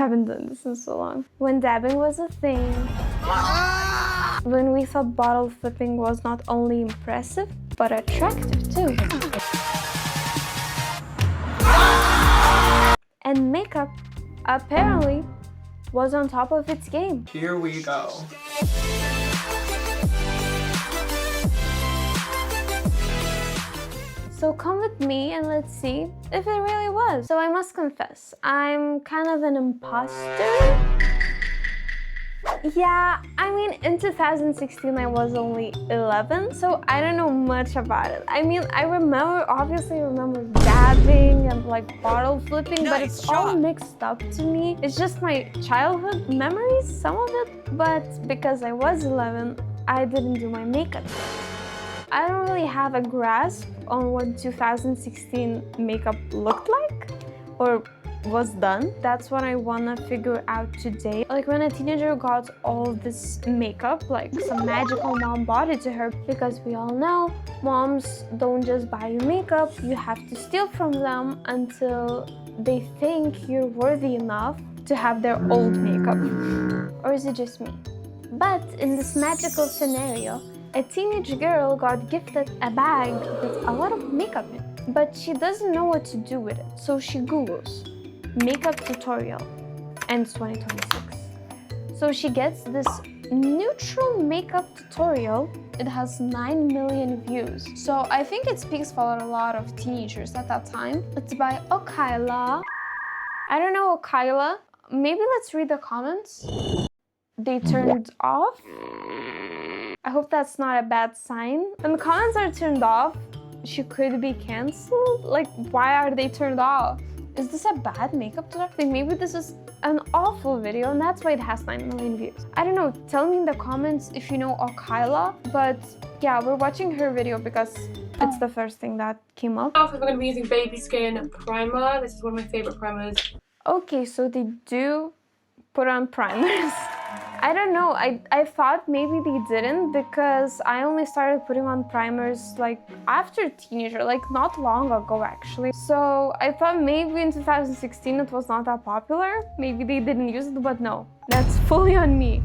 haven't done this in so long. When dabbing was a thing. When we thought bottle flipping was not only impressive, but attractive too. And makeup, apparently, was on top of its game. Here we go. So come with me and let's see if it really was. So I must confess, I'm kind of an imposter. Yeah, I mean, in 2016 I was only 11, so I don't know much about it. I mean, obviously remember dabbing and like bottle flipping, but it's all mixed up to me. It's just my childhood memories, some of it, but because I was 11, I didn't do my makeup. I don't really have a grasp on what 2016 makeup looked like or was done. That's what I wanna figure out today. Like when a teenager got all this makeup, like some magical mom bought it to her, because we all know moms don't just buy you makeup, you have to steal from them until they think you're worthy enough to have their old makeup. Or is it just me? But in this magical scenario, a teenage girl got gifted a bag with a lot of makeup in it, but she doesn't know what to do with it, so she Googles makeup tutorial, and it's 2026. So she gets this neutral makeup tutorial. It has 9 million views. So I think it speaks for a lot of teenagers at that time. It's by Okaila. I don't know Okaila. Maybe let's read the comments. They turned off. I hope that's not a bad sign. When the comments are turned off, she could be cancelled. Like, why are they turned off? Is this a bad makeup tutorial? Like maybe this is an awful video and that's why it has 9 million views. I don't know, tell me in the comments if you know Okaila, but yeah, we're watching her video because it's the first thing that came up. We're going to be using Baby Skin primer. This is one of my favorite primers. Okay, so they do put on primers. I don't know, I thought maybe they didn't because I only started putting on primers like after teenager, like not long ago actually. So I thought maybe in 2016 it was not that popular. Maybe they didn't use it, but no, that's fully on me.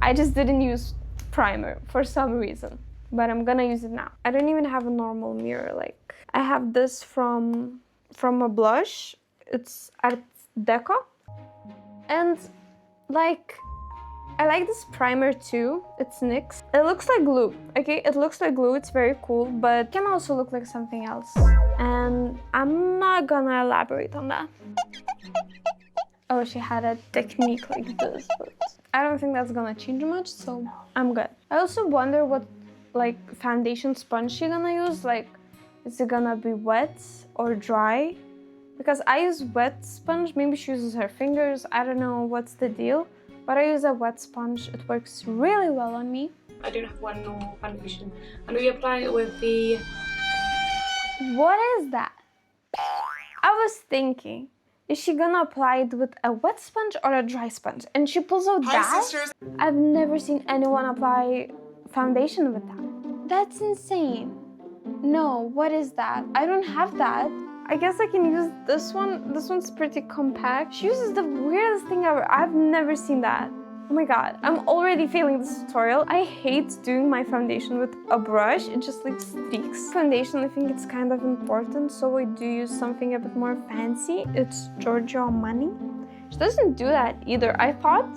I just didn't use primer for some reason, but I'm gonna use it now. I don't even have a normal mirror. Like I have this from a blush. It's Art Deco. And like, I like this primer too. It's NYX. It looks like glue, okay? It looks like glue, it's very cool, but it can also look like something else. And I'm not gonna elaborate on that. Oh, she had a technique like this, but I don't think that's gonna change much, so I'm good. I also wonder what like foundation sponge she's gonna use. Like, is it gonna be wet or dry? Because I use wet sponge, maybe she uses her fingers, I don't know what's the deal. But I use a wet sponge, it works really well on me. I don't have one normal foundation. And we apply it with the... What is that? I was thinking, is she gonna apply it with a wet sponge or a dry sponge? And she pulls out that? Sisters. I've never seen anyone apply foundation with that. That's insane. No, what is that? I don't have that. I guess I can use this one. This one's pretty compact. She uses the weirdest thing ever. I've never seen that. Oh my god, I'm already failing this tutorial. I hate doing my foundation with a brush. It just like streaks. Foundation, I think it's kind of important, so I do use something a bit more fancy. It's Giorgio Armani. She doesn't do that either. I thought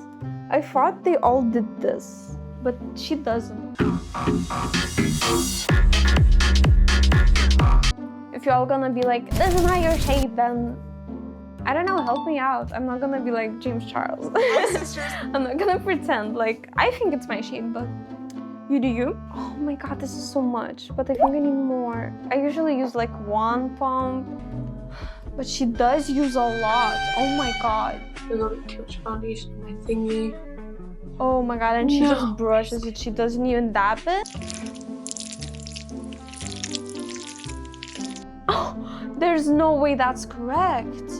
they all did this, but she doesn't. If you're all gonna be like, this is not your shade, then I don't know, help me out. I'm not gonna be like James Charles. I'm not gonna pretend like I think it's my shade, but you do you. Oh my god, this is so much, but I think I need more. I usually use like one pump, but she does use a lot. Oh my god. I got too much foundation on my thingy. Oh my god, and she just brushes it. She doesn't even dab it. There's no way that's correct.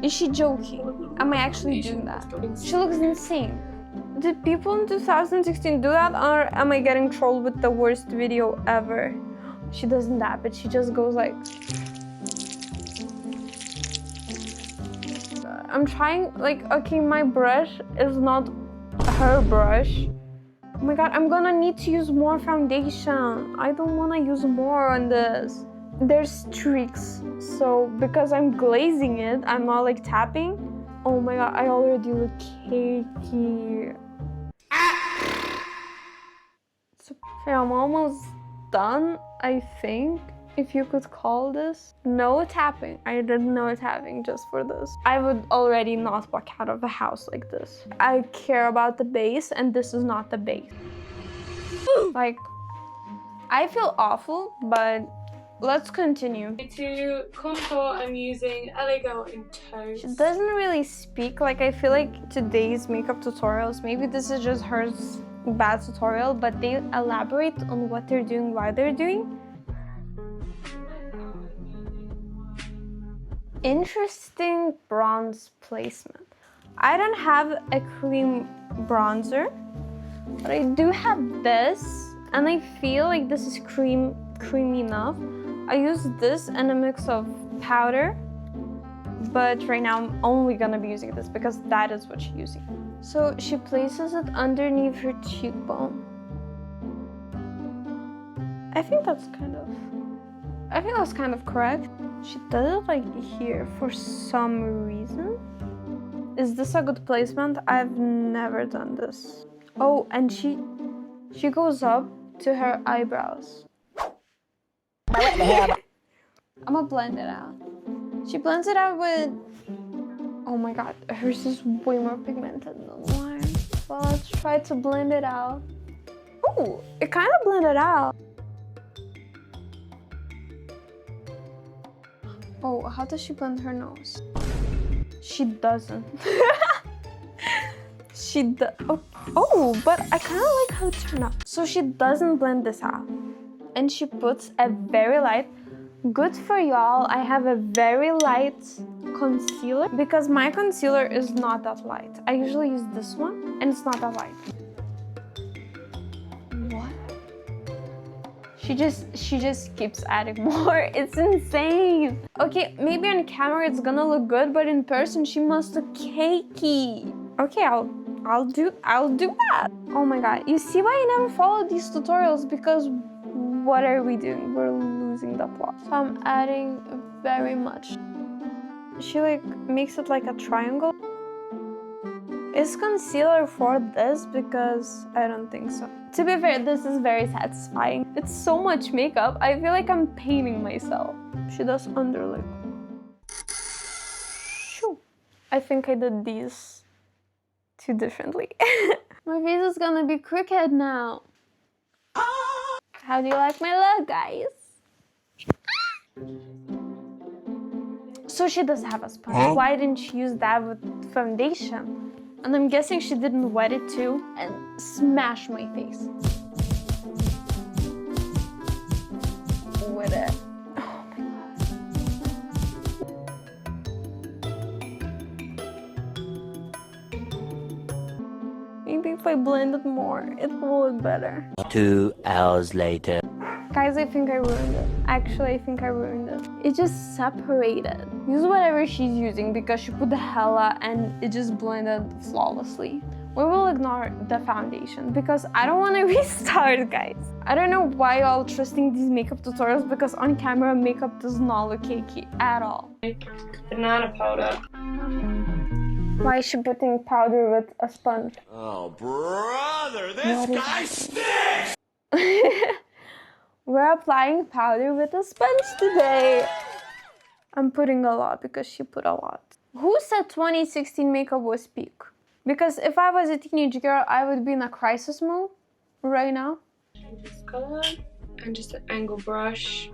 Is she joking? Am I actually doing that? She looks insane. Did people in 2016 do that, or am I getting trolled with the worst video ever? She doesn't dab it, she just goes like... I'm trying, like, okay, my brush is not her brush. Oh my god, I'm gonna need to use more foundation. I don't wanna use more on this. There's streaks, so because I'm glazing it, I'm not like tapping. Oh my god, I already look cakey. So, okay, I'm almost done, I think. If you could call this. No tapping. I did no tapping just for this. I would already not walk out of a house like this. I care about the base, and this is not the base. Like, I feel awful, but let's continue. To contour, I'm using LA Girl in Toast. She doesn't really speak. Like, I feel like today's makeup tutorials, maybe this is just her bad tutorial, but they elaborate on what they're doing, why they're doing. Interesting bronze placement. I don't have a cream bronzer, but I do have this, and I feel like this is creamy enough. I use this and a mix of powder, but right now I'm only gonna be using this because that is what she's using. So she places it underneath her cheekbone. I think that's kind of correct. She does it like here for some reason. Is this a good placement? I've never done this. Oh, and she goes up to her eyebrows. I'm gonna blend it out. She blends it out with, oh my god, hers is way more pigmented than mine. Well, let's try to blend it out. Oh, it kind of blended out. Oh, how does she blend her nose? She doesn't. Oh, but I kind of like how it turned out. So she doesn't blend this out. And she puts a very light, good for y'all, I have a very light concealer because my concealer is not that light. I usually use this one and it's not that light. What? She just keeps adding more. It's insane. Okay, maybe on camera it's gonna look good, but in person she must look cakey. Okay, I'll do that. Oh my god, you see why I never follow these tutorials? Because what are we doing? We're losing the plot. So I'm adding very much. She like makes it like a triangle. Is concealer for this? Because I don't think so. To be fair, this is very satisfying. It's so much makeup. I feel like I'm painting myself. She does under lip. Shoo. I think I did these too differently. My face is gonna be crooked now. How do you like my look, guys? So she does have a sponge. Huh? Why didn't she use that with foundation? And I'm guessing she didn't wet it too and smash my face with it. Oh my god. Maybe if I blend it more, it will look better. 2 hours later. Guys, I think I ruined it. Actually, I think I ruined it. It just separated. Use whatever she's using because she put the hella and it just blended flawlessly. We will ignore the foundation because I don't want to restart, guys. I don't know why y'all trusting these makeup tutorials because on camera, makeup does not look cakey at all. Banana powder. Why is she putting powder with a sponge? Oh, brother, this guy stinks! We're applying powder with a sponge today. I'm putting a lot because she put a lot. Who said 2016 makeup was peak? Because if I was a teenage girl, I would be in a crisis mode right now. This color and just an angle brush.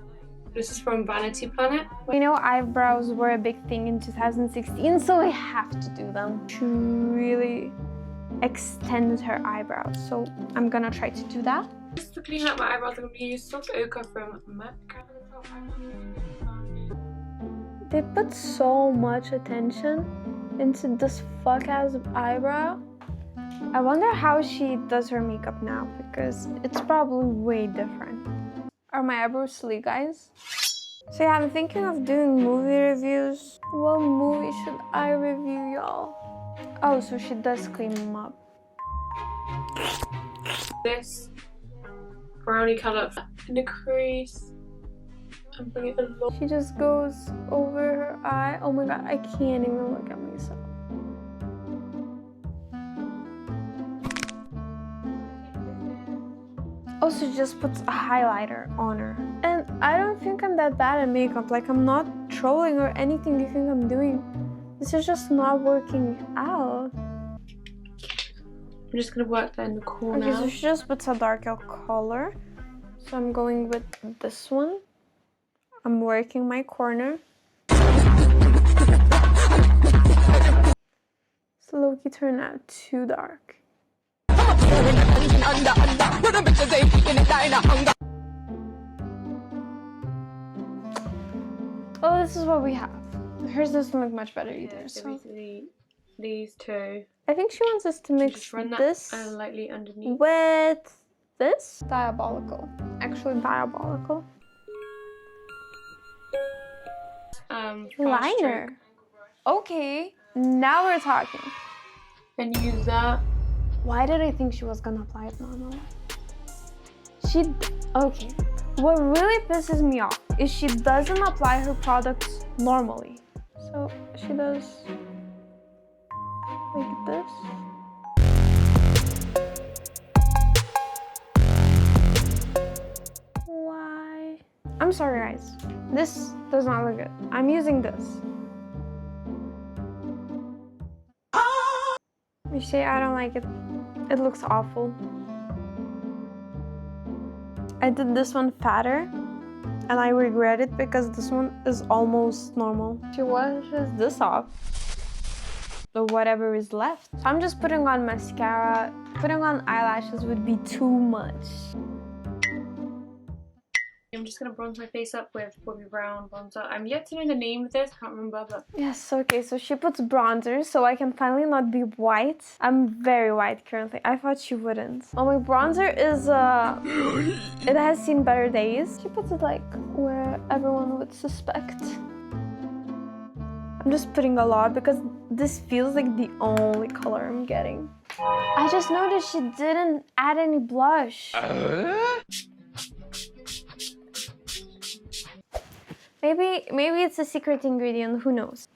This is from Vanity Planet. You know, eyebrows were a big thing in 2016, so I have to do them. She really extended her eyebrows, so I'm gonna try to do that. Just to clean up my eyebrows, I'm going to use Soft Ochre from MAC. They put so much attention into this fuck-ass eyebrow. I wonder how she does her makeup now, because it's probably way different. Are my eyebrows sleek, guys? So yeah, I'm thinking of doing movie reviews. What movie should I review, y'all? Oh, so she does clean them up. This brownie colour in the crease and bring it along. She just goes over her eye. Oh my god, I can't even look at myself. Also, she just puts a highlighter on her. And I don't think I'm that bad at makeup. Like, I'm not trolling or anything you think I'm doing. This is just not working out. I'm just gonna work that in the corner. Okay, so she just puts a darker color. So I'm going with this one. I'm working my corner. Slowly turn out too dark. Oh, this is what we have. Hers doesn't look much better either. Yeah, so So basically these two. I think she wants us to mix Just run that this lightly underneath. with this. Diabolical. Actually diabolical. Fast Liner. stroke. Okay, now we're talking. And use that. Why did I think she was gonna apply it normally? Okay. What really pisses me off is she doesn't apply her products normally. So she does like this. Why? I'm sorry guys. This does not look good. I'm using this. You see, I don't like it. It looks awful. I did this one fatter and I regret it because this one is almost normal. She washes this off, or whatever is left. So I'm just putting on mascara. Putting on eyelashes would be too much. I'm just gonna bronze my face up with Bobbi Brown bronzer. I'm yet to know the name of this, I can't remember, but Yes, okay, so she puts bronzer so I can finally not be white. I'm very white currently. I thought she wouldn't. Oh, my bronzer is, it has seen better days. She puts it like where everyone would suspect. I'm just putting a lot because this feels like the only color I'm getting. I just noticed she didn't add any blush. Maybe it's a secret ingredient, who knows?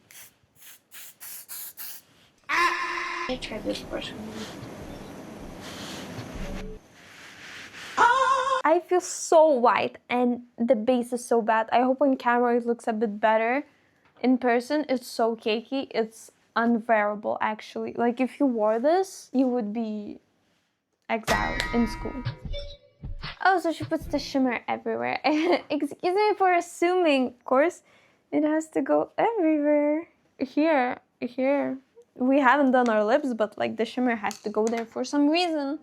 I tried this brush. I feel so white and the base is so bad. I hope on camera it looks a bit better. In person, it's so cakey. It's unwearable, actually. Like, if you wore this, you would be exiled in school. Oh, so she puts the shimmer everywhere. Excuse me for assuming. Of course, it has to go everywhere. Here. We haven't done our lips, but like the shimmer has to go there for some reason.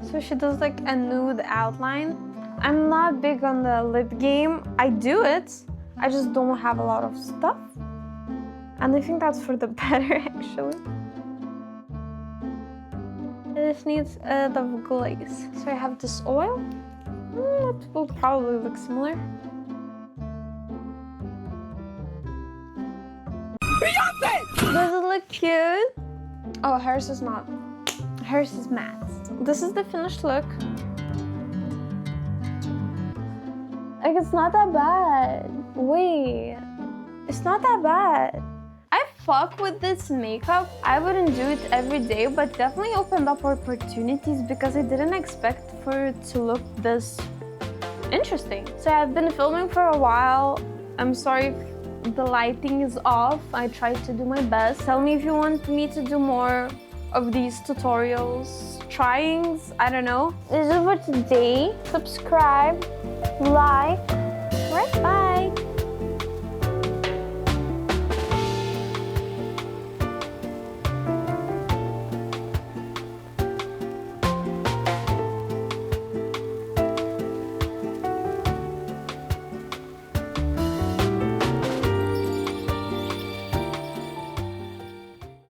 So she does like a nude outline. I'm not big on the lip game. I do it. I just don't have a lot of stuff. And I think that's for the better, actually. This needs a bit of glaze. So I have this oil. It will probably look similar. Beyonce! Does it look cute? Oh, hers is not. Hers is matte. This is the finished look. Like, it's not that bad. Wait. It's not that bad. I fuck with this makeup. I wouldn't do it every day, but definitely opened up opportunities because I didn't expect for it to look this interesting. So I've been filming for a while. I'm sorry if the lighting is off. I tried to do my best. Tell me if you want me to do more of these tutorials, tryings, I don't know. This is for today. Subscribe, like, right, bye.